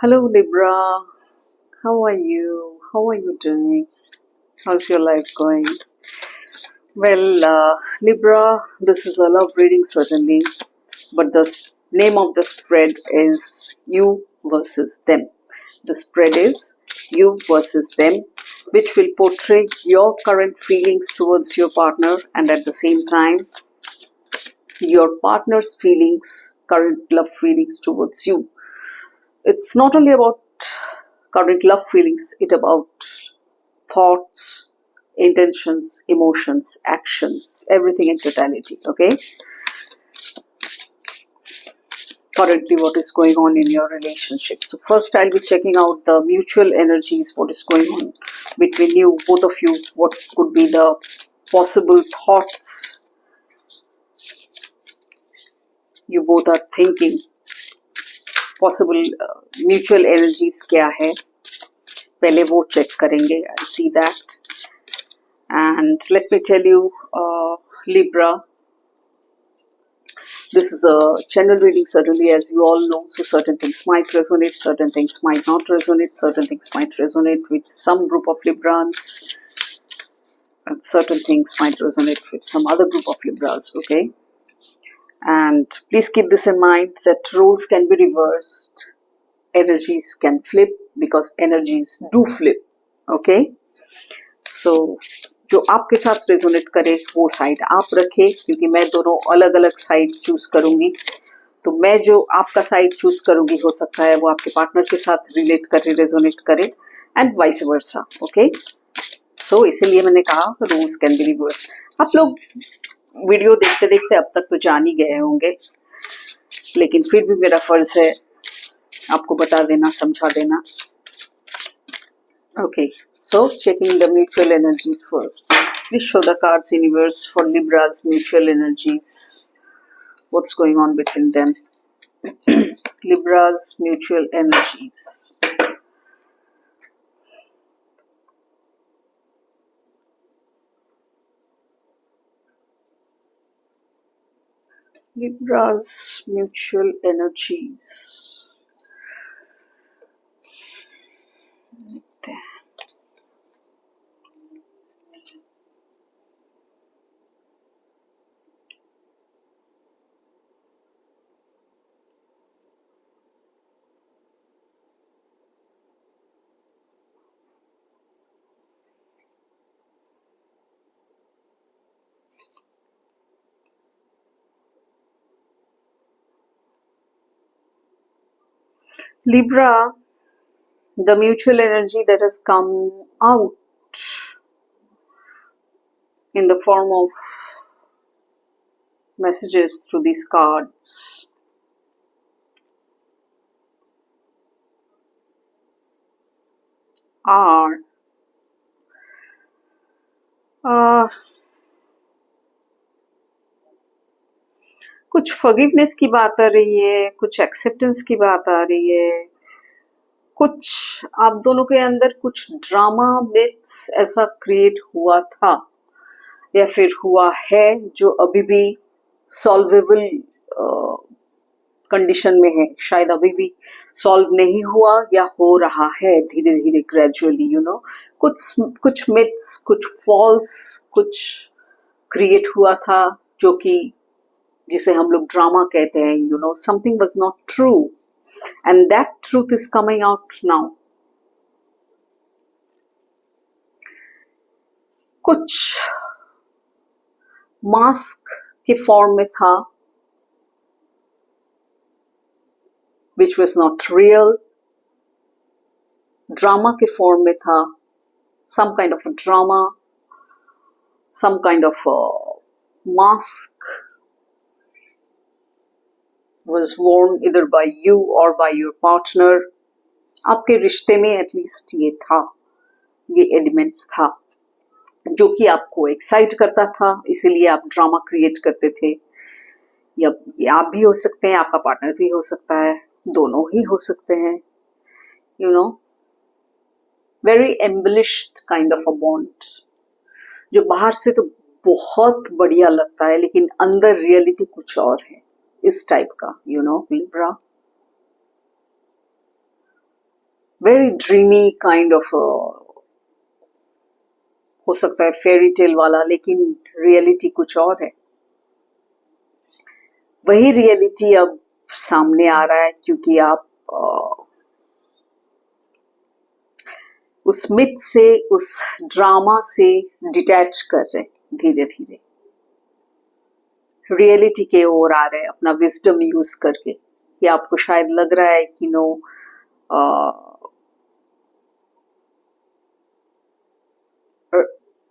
Hello, Libra. How are you? How are you doing? How's your life going? Well, Libra, this is a love reading, certainly, but the name of the spread is you versus them. The spread is you versus them, which will portray your current feelings towards your partner and at the same time, your partner's feelings, current love feelings towards you. It's not only about current love feelings, it's about thoughts, intentions, emotions, actions, everything in totality. Okay, currently what is going on in your relationship. So first I'll be checking out the mutual energies, what is going on between you, both of you, what could be the possible thoughts you both are thinking, possible mutual energies क्या है, पहले वो check करेंगे. I'll see that. And let me tell you, Libra, this is a general reading, certainly, as you all know. So certain things might resonate, certain things might not resonate, certain things might resonate with some group of Librans, and certain things might resonate with some other group of Libras, okay? And please keep this in mind that roles can be reversed, energies can flip, because energies do flip, okay? So जो आपके साथ resonate करे वो side आप रखे, क्योंकि मैं दोनों अलग अलग साइड चूज करूंगी. तो मैं जो आपका साइड चूज करूंगी हो सकता है वो आपके पार्टनर के साथ रिलेट करे, रेजोनेट करे, एंड वाइस वर्सा. ओके, सो इसीलिए मैंने कहा रूल्स कैन बी रिवर्स. आप लोग वीडियो देखते देखते अब तक तो जान ही गए होंगे, लेकिन फिर भी मेरा फर्ज है आपको बता देना, समझा देना. Okay, so checking the mutual energies first. Please show the cards, universe, for Libra's mutual energies. What's going on between them? Libra's mutual energies. Libra's mutual energies. There. Libra, the mutual energy that has come out in the form of messages through these cards are कुछ forgiveness की बात आ रही है, कुछ acceptance की बात आ रही है, कुछ आप दोनों के अंदर कुछ ड्रामा मिथ्स ऐसा क्रिएट हुआ था या फिर हुआ है जो अभी भी सॉल्वेबल कंडीशन में है. शायद अभी भी सॉल्व नहीं हुआ या हो रहा है धीरे धीरे, ग्रेजुअली, यू नो. कुछ मिथ्स, कुछ फॉल्स, कुछ क्रिएट हुआ था जो कि जिसे हम लोग ड्रामा कहते हैं, you no. Something was not true and that truth is coming out now. कुछ मास्क के फॉर्म में था which was not real. Drama के फॉर्म में था, some kind of a drama, some kind of a mask was worn either by you or by your partner. आपके रिश्ते में एटलीस्ट ये था, ये एलिमेंट्स था जो कि आपको एक्साइट करता था, इसीलिए आप ड्रामा क्रिएट करते थे. या ये आप भी हो सकते हैं, आपका पार्टनर भी हो सकता है, दोनों ही हो सकते हैं, you know. Very embellished kind of a bond जो बाहर से तो बहुत बढ़िया लगता है लेकिन अंदर रियलिटी कुछ और है, इस टाइप का, you know. Libra, very dreamy kind of हो सकता है फेरी टेल वाला, लेकिन रियलिटी कुछ और है। वही रियलिटी अब सामने आ रहा है क्योंकि आप उस मिथ से, उस ड्रामा से डिटैच कर रहे धीरे धीरे, रियलिटी के ओर आ रहे हैं अपना विजडम यूज करके। कि आपको शायद लग रहा है कि नो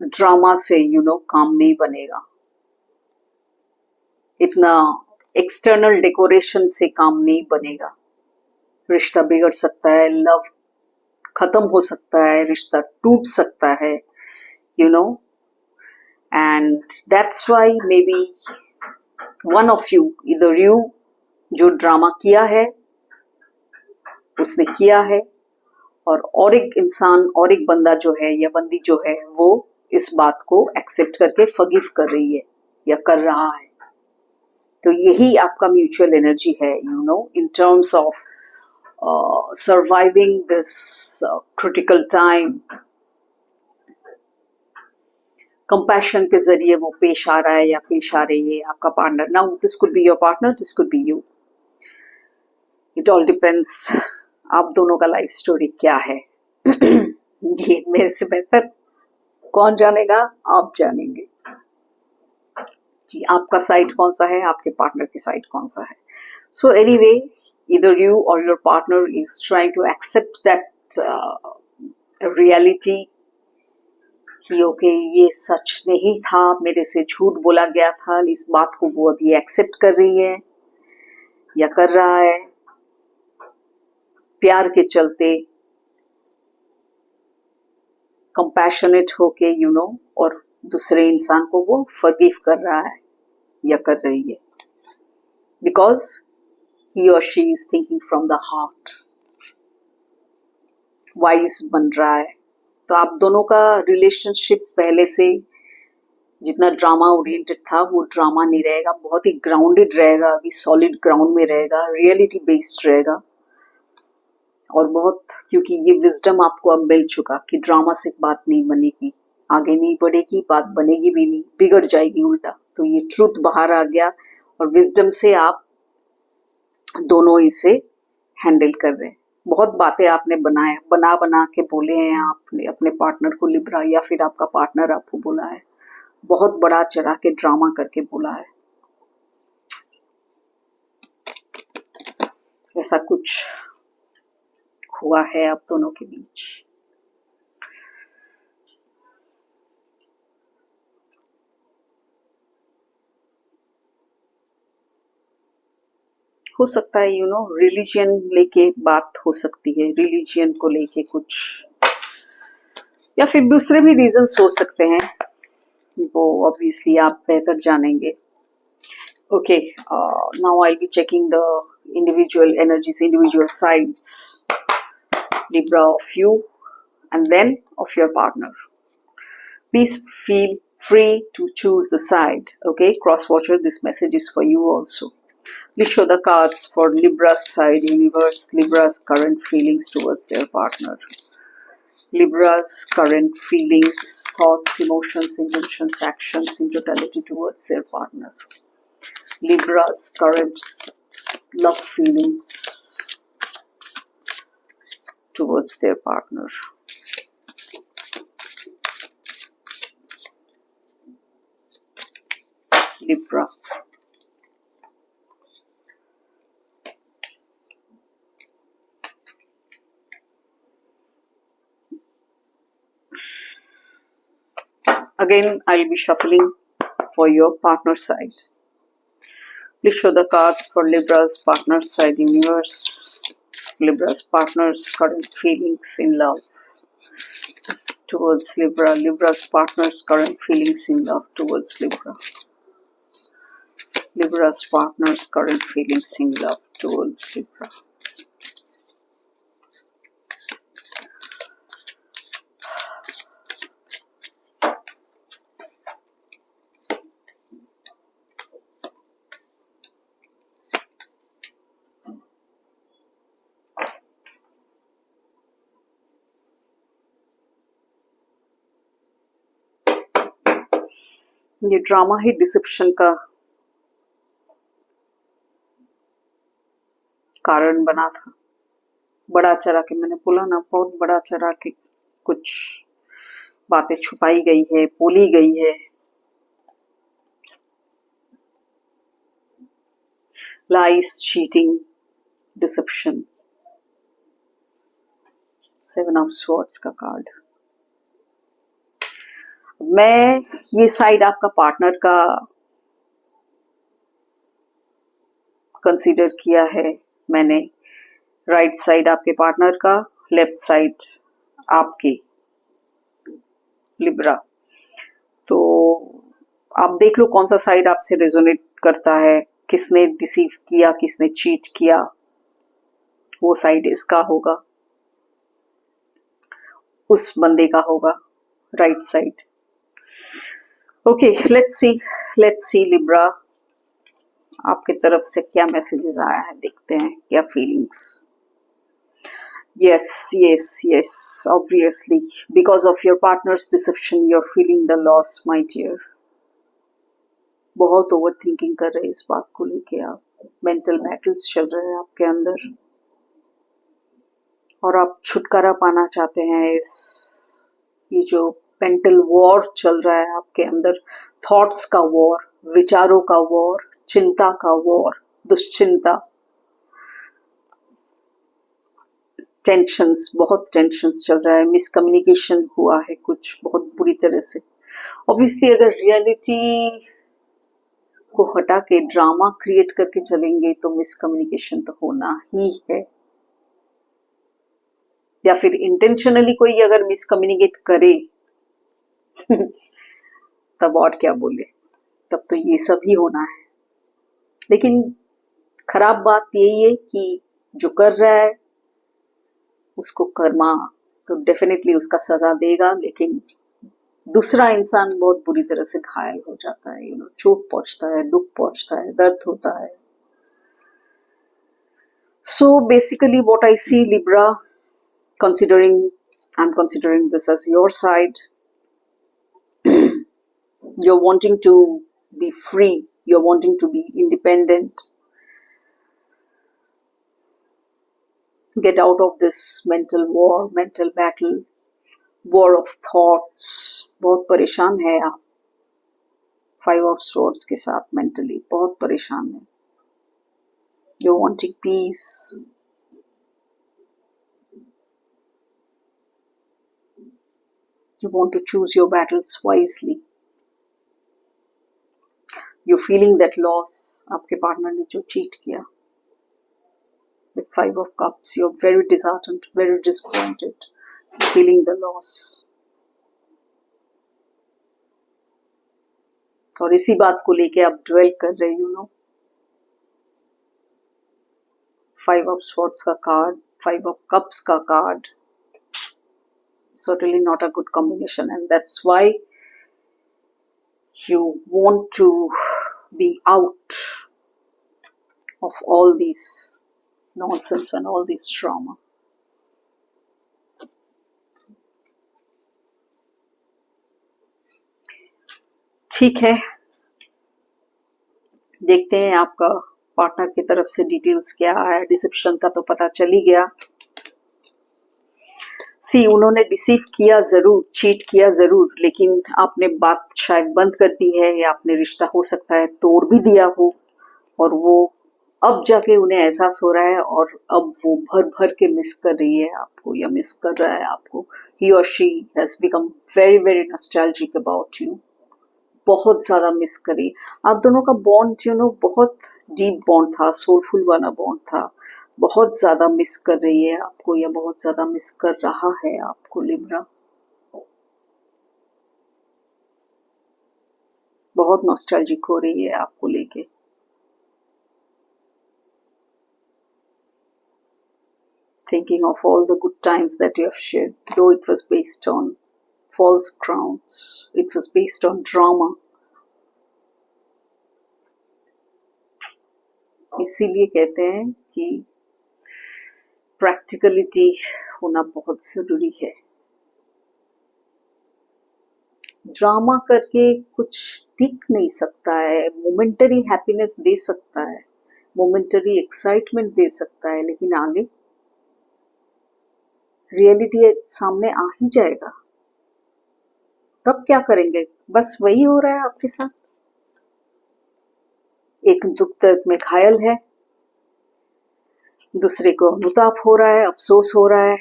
ड्रामा से काम नहीं बनेगा, इतना एक्सटर्नल डेकोरेशन से काम नहीं बनेगा, रिश्ता बिगड़ सकता है, लव खत्म हो सकता है, रिश्ता टूट सकता है, and that's why may be one of you, इधर यू जो ड्रामा किया है उसने किया है, और एक इंसान और एक बंदा जो है या बंदी जो है वो इस बात को एक्सेप्ट करके फॉरगिव कर रही है या कर रहा है। तो यही आपका म्यूचुअल एनर्जी है, in terms of surviving this critical time. Compassion के जरिए वो पेश आ रहा है या पेश आ रही है आपका partner. Now this could be your partner, this could be you, it all depends आप दोनों का लाइफ स्टोरी क्या है। ये मेरे से बेहतर कौन जानेगा, आप जानेंगे कि आपका साइड कौन सा है, आपके पार्टनर की साइड कौन सा है। So anyway, either you or your partner is trying to accept that reality कि ओके ये सच नहीं था, मेरे से झूठ बोला गया था, इस बात को वो अभी एक्सेप्ट कर रही है या कर रहा है, प्यार के चलते कंपैशनेट होके और दूसरे इंसान को वो फॉरगिव कर रहा है या कर रही है, because he or she is thinking from the heart, wise बन रहा है। तो आप दोनों का रिलेशनशिप पहले से जितना ड्रामा ओरिएंटेड था वो ड्रामा नहीं रहेगा, बहुत ही ग्राउंडेड रहेगा, अभी सॉलिड ग्राउंड में रहेगा, रियलिटी बेस्ड रहेगा। और बहुत, क्योंकि ये विजडम आपको अब मिल चुका कि ड्रामा से बात नहीं बनेगी, आगे नहीं बढ़ेगी, बात बनेगी भी नहीं, बिगड़ जाएगी उल्टा। तो ये ट्रूथ बाहर आ गया और विजडम से आप दोनों इसे हैंडल कर रहे हैं। बहुत बातें आपने बना के बोले हैं आपने अपने पार्टनर को, लिब्रा, या फिर आपका पार्टनर आपको बोला है, बहुत बड़ा चढ़ा के ड्रामा करके बोला है। ऐसा कुछ हुआ है आप दोनों के बीच। हो सकता है रिलीजियन लेके बात हो सकती है, रिलीजियन को लेके कुछ, या फिर दूसरे भी रीजंस हो सकते हैं, वो ऑब्वियसली आप बेहतर जानेंगे। Okay, now I be checking the individual energies, individual sides, Libra, of you and then of your partner. Please feel free to choose the side. Okay, cross watcher, this message is for you also. Please show the cards for Libra's side, universe, Libra's current feelings towards their partner. Libra's current feelings, thoughts, emotions, intentions, actions in totality towards their partner. Libra's current love feelings towards their partner. Libra. Again, I'll be shuffling for your partner side. Please show the cards for Libra's partner side, universe. Libra's partner's current feelings in love towards Libra. Libra's partner's current feelings in love towards Libra. Libra's partner's current feelings in love towards Libra. ये drama ही dissipation का कारण बना था। बड़ा चढ़ा के, मैंने बोला ना, बहुत बड़ा चढ़ा के कुछ बातें छुपाई गई है, बोली गई है। लाइस, चीटिंग, डिसेप्शन। 7 ऑफ स्वॉर्ड्स का कार्ड। मैं ये साइड आपका पार्टनर का कंसीडर किया है मैंने। राइट साइड आपके पार्टनर का, लेफ्ट साइड आपकी लिब्रा। तो आप देख लो कौन सा साइड आपसे रेजोनेट करता है, किसने डिसीव किया, किसने चीट किया, वो साइड इसका होगा, उस बंदे का होगा, right side. Okay, let's see Libra, आपकी तरफ से क्या मैसेजेस आया है, देखते हैं क्या feelings. Yes, obviously, because of your partner's deception, you're feeling the loss, my dear. बहुत ओवर थिंकिंग कर रहे हैं इस बात को लेके आप, मेंटल बैटल्स चल रहे हैं आपके अंदर, और आप छुटकारा पाना चाहते हैं इस, ये जो मेंटल वॉर चल रहा है आपके अंदर, थॉट्स का वॉर, विचारों का वॉर, चिंता का वॉर, दुश्चिंता, टेंशन्स, बहुत टेंशन्स चल रहा है, मिसकम्युनिकेशन हुआ है कुछ बहुत बुरी तरह से। ऑब्वियसली अगर रियलिटी को हटा के ड्रामा क्रिएट करके चलेंगे तो मिसकम्युनिकेशन तो होना ही है, या फिर इंटेंशनली कोई अगर मिसकम्युनिकेट करे तब और क्या बोले, तब तो ये सब ही होना है। लेकिन खराब बात यही है कि जो कर रहा है उसको कर्मा तो डेफिनेटली उसका सजा देगा, लेकिन दूसरा इंसान बहुत बुरी तरह से घायल हो जाता है, चोट पहुंचता है, दुख पहुंचता है, दर्द होता है। So basically what I see, Libra, I'm considering this as your side. You're wanting to be free, you're wanting to be independent, get out of this mental war, mental battle, war of thoughts. बहुत परेशान है आप 5 of swords के साथ, mentally बहुत परेशान है। You're wanting peace, you want to choose your battles wisely. You're feeling that loss, आपके पार्टनर ने जो चीट किया। With 5 of cups, you're very disheartened, very disappointed, feeling the loss. और इसी बात को लेके आप ड्वेल कर रहे, 5 of swords का कार्ड, 5 of cups का card, certainly not a good combination, and that's why you want to be out of all these nonsense and all this trauma. ठीक है, देखते हैं आपका पार्टनर की तरफ से डिटेल्स क्या आया। डिसेप्शन का तो पता चल ही गया। उन्होंने डिसीव किया जरूर, चीट किया जरूर, लेकिन आपने बात शायद बंद कर दी है, या आपने रिश्ता हो सकता है तोड़ भी दिया हो, और वो अब जाके उन्हें एहसास हो रहा है, और अब वो भर भर के मिस कर रही है आपको, या मिस कर रहा है आपको। ही और she has become very very nostalgic about you, बहुत ज्यादा मिस करी। आप दोनों का बॉन्ड बहुत डीप बॉन्ड था, सोलफुल वाला बॉन्ड था। बहुत ज्यादा मिस कर रही है आपको, या बहुत ज्यादा मिस कर रहा है आपको लिब्रा। बहुत नॉस्टैल्जिक हो रही है आपको लेके। Thinking of all the good times that you have shared, though it was based on false grounds, it was based on drama. इसीलिए कहते हैं कि प्रैक्टिकलिटी होना बहुत जरूरी है। ड्रामा करके कुछ टिक नहीं सकता है, मोमेंटरी हैप्पीनेस दे सकता है, मोमेंटरी एक्साइटमेंट दे सकता है, लेकिन आगे रियलिटी सामने आ ही जाएगा। तब क्या करेंगे? बस वही हो रहा है आपके साथ। एक दुख दर्द में घायल है, दूसरे को अनुताप हो रहा है, अफसोस हो रहा है।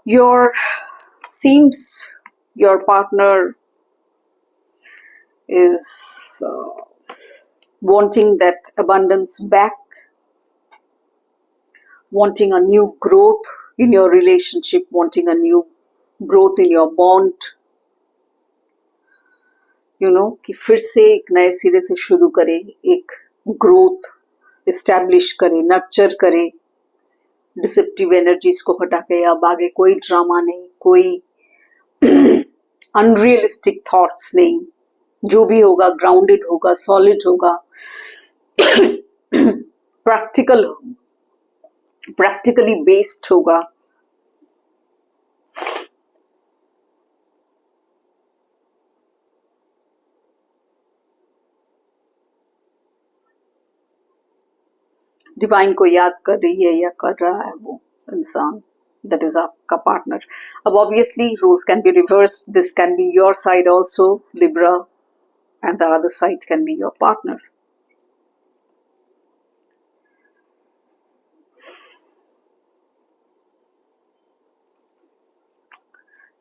Your partner is wanting that abundance back, wanting a new growth in your relationship, wanting a new growth in your bond. कि फिर से एक नए सिरे से शुरू करे, एक ग्रोथ इस्टेब्लिश करे, नर्चर करे, डिसेप्टिव एनर्जीज को हटा के अब आगे कोई ड्रामा नहीं, कोई अनरियलिस्टिक थॉट्स नहीं, जो भी होगा ग्राउंडेड होगा, सॉलिड होगा, प्रैक्टिकली बेस्ड होगा। डिवाइन को याद कर रही है या कर रहा है वो इंसान, that is आपका पार्टनर। अब obviously roles can be reversed, this can be your side also, Libra, and the other side can be your partner.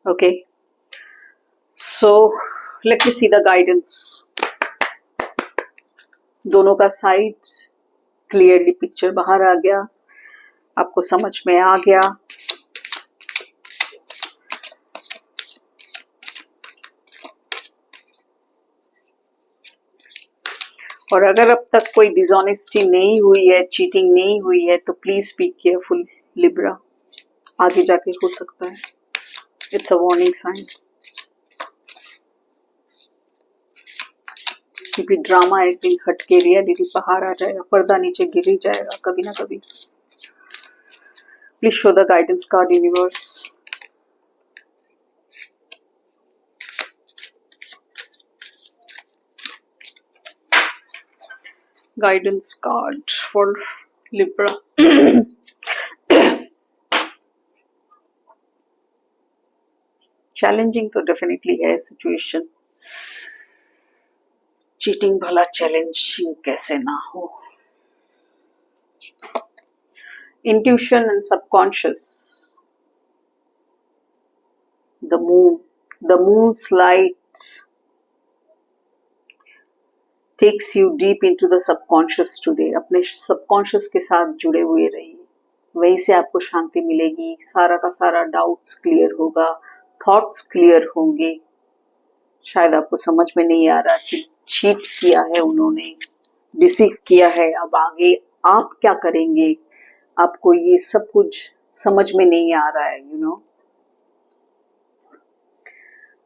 Okay, so let me see the guidance. दोनों का साइड क्लियरली पिक्चर बाहर आ गया, आपको समझ में आ गया। और अगर अब तक कोई डिसऑनेस्टी नहीं हुई है, चीटिंग नहीं हुई है, तो प्लीज बी केयरफुल लिब्रा, आगे जाके हो सकता है। इट्स अ वार्निंग साइन, क्योंकि ड्रामा एक दिन हटके रियलिटी बाहर आ जाएगा, पर्दा नीचे गिर ही जाएगा कभी ना कभी। Please show the guidance card universe. Guidance card for Libra. Challenging तो डेफिनेटली है सिचुएशन, चीटिंग भला चैलेंजिंग कैसे ना हो। Intuition and subconscious, the moon's light takes you deep into the subconscious today. अपने सबकॉन्शियस के साथ जुड़े हुए रहिए, वहीं से आपको शांति मिलेगी, सारा का सारा डाउट्स क्लियर होगा, थॉट्स क्लियर होंगे। शायद आपको समझ में नहीं आ रहा कि चीट किया है उन्होंने, डिसीव किया है, अब आगे आप क्या करेंगे, आपको ये सब कुछ समझ में नहीं आ रहा है,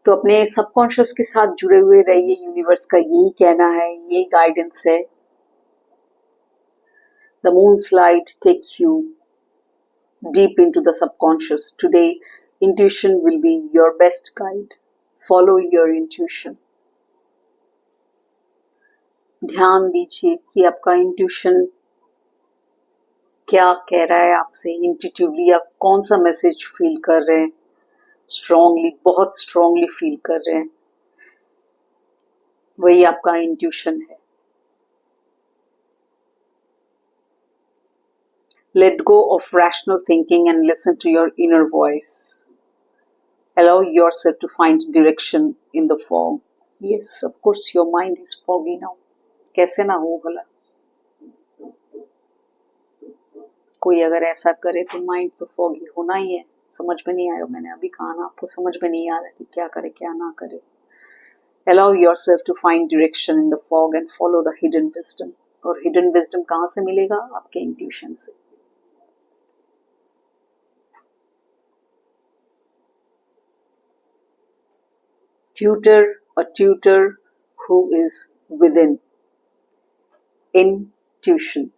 तो अपने सबकॉन्शियस के साथ जुड़े हुए रहिए। यूनिवर्स का यही कहना है, ये गाइडेंस है। The moon's light take you deep into the subconscious today. Intuition will be your best guide, follow your intuition. ध्यान दीजिए कि आपका इंट्यूशन क्या कह रहा है आपसे, इंट्यूटिवली आप कौन सा मैसेज फील कर रहे हैं, स्ट्रांगली, बहुत स्ट्रांगली फील कर रहे हैं, वही आपका इंट्यूशन है। Let go of rational thinking and listen to your inner voice. Allow yourself to find direction in the fog. Yes, of course, your mind is foggy now. कैसे ना हो भला, कोई अगर ऐसा करे तो माइंड तो फॉगी होना ही है। समझ में नहीं आया, मैंने अभी कहा ना, आपको समझ में नहीं आ रहा कि क्या करे क्या ना करे। Allow yourself to find direction in the fog and follow the hidden wisdom. और हिडन विजडम कहाँ से मिलेगा? आपके इंट्यूशन से। A tutor who is within. Intuition.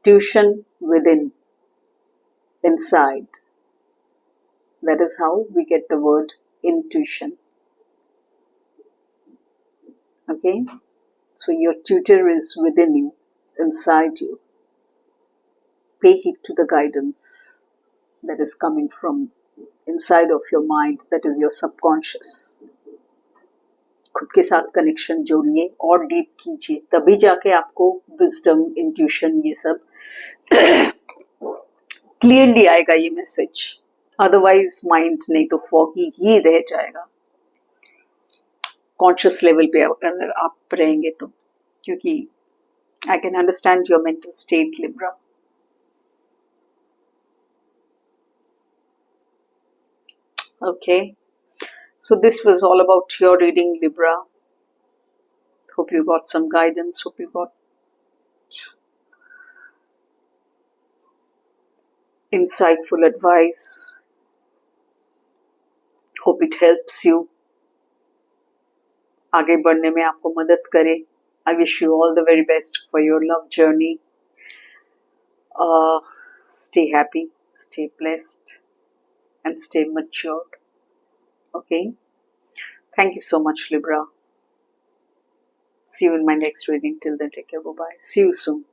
Tuition within. Inside. That is how we get the word intuition. Okay, so your tutor is within you, inside you. Pay heed to the guidance that is coming from inside of your mind, that is your subconscious. खुद के साथ connection जोड़िए और deep कीजिए, तभी जाके आपको wisdom, intuition, ये सब क्लियरली आएगा ये मैसेज. अदरवाइज माइंड नहीं तो फॉगी ही रह जाएगा कॉन्शियस लेवल पे अगर आप रहेंगे तो. क्योंकि I can understand your mental state, Libra. Okay, so this was all about your reading, Libra. Hope you got some guidance, hope you got insightful advice. Hope it helps you. आगे बढ़ने में आपको मदद करे. I wish you all the very best for your love journey. Stay happy, stay blessed, and stay matured. Okay, thank you so much, Libra. See you in my next reading. Till then, take care. Bye bye. See you soon.